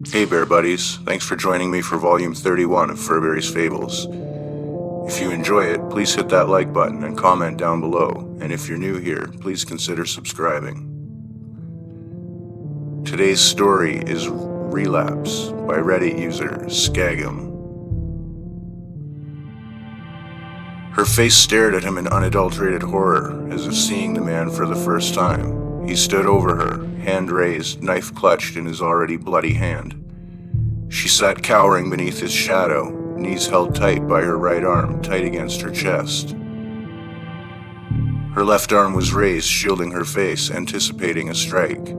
Hey Bear Buddies, thanks for joining me for Volume 31 of Furberries Fables. If you enjoy it, please hit that like button and comment down below, and if you're new here, please consider subscribing. Today's story is Relapse by Reddit user Skagum. Her face stared at him in unadulterated horror, as if seeing the man for the first time. He stood over her, hand raised, knife clutched in his already bloody hand. She sat cowering beneath his shadow, knees held tight by her right arm, tight against her chest. Her left arm was raised, shielding her face, anticipating a strike.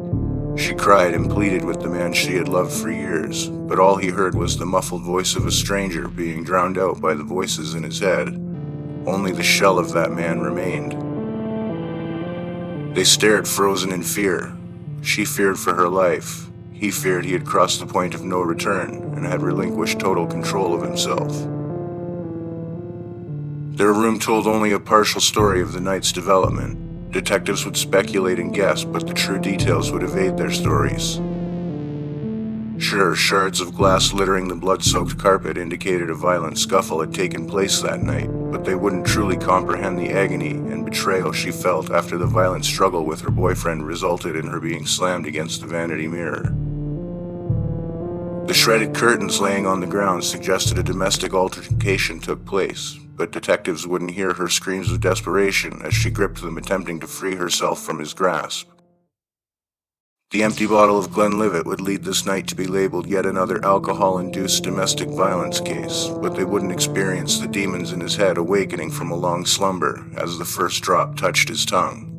She cried and pleaded with the man she had loved for years, but all he heard was the muffled voice of a stranger being drowned out by the voices in his head. Only the shell of that man remained. They stared, frozen in fear. She feared for her life. He feared he had crossed the point of no return and had relinquished total control of himself. Their room told only a partial story of the night's development. Detectives would speculate and guess, but the true details would evade their stories. Sure, shards of glass littering the blood-soaked carpet indicated a violent scuffle had taken place that night, but they wouldn't truly comprehend the agony and betrayal she felt after the violent struggle with her boyfriend resulted in her being slammed against the vanity mirror. The shredded curtains laying on the ground suggested a domestic altercation took place, but detectives wouldn't hear her screams of desperation as she gripped them, attempting to free herself from his grasp. The empty bottle of Glenlivet would lead this night to be labeled yet another alcohol-induced domestic violence case, but they wouldn't experience the demons in his head awakening from a long slumber as the first drop touched his tongue.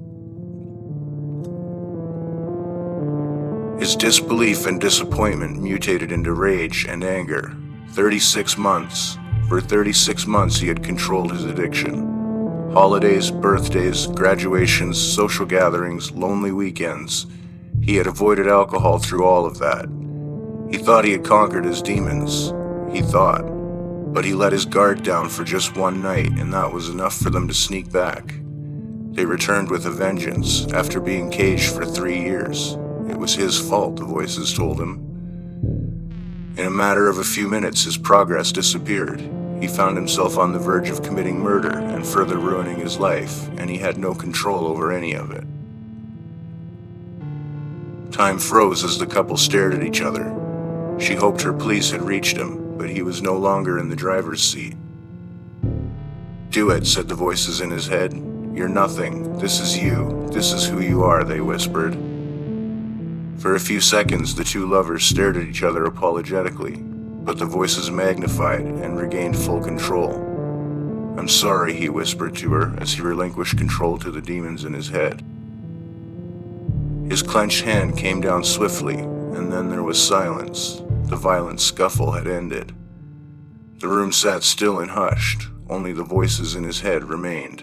His disbelief and disappointment mutated into rage and anger. 36 months. For 36 months he had controlled his addiction. Holidays, birthdays, graduations, social gatherings, lonely weekends. He had avoided alcohol through all of that. He thought he had conquered his demons. He thought. But he let his guard down for just one night, and that was enough for them to sneak back. They returned with a vengeance, after being caged for 3 years. It was his fault, the voices told him. In a matter of a few minutes, his progress disappeared. He found himself on the verge of committing murder and further ruining his life, and he had no control over any of it. Time froze as the couple stared at each other. She hoped her police had reached him, but he was no longer in the driver's seat. "Do it," said the voices in his head. "You're nothing. This is you. This is who you are," they whispered. For a few seconds, the two lovers stared at each other apologetically, but the voices magnified and regained full control. "I'm sorry," he whispered to her as he relinquished control to the demons in his head. His clenched hand came down swiftly, and then there was silence. The violent scuffle had ended. The room sat still and hushed. Only the voices in his head remained.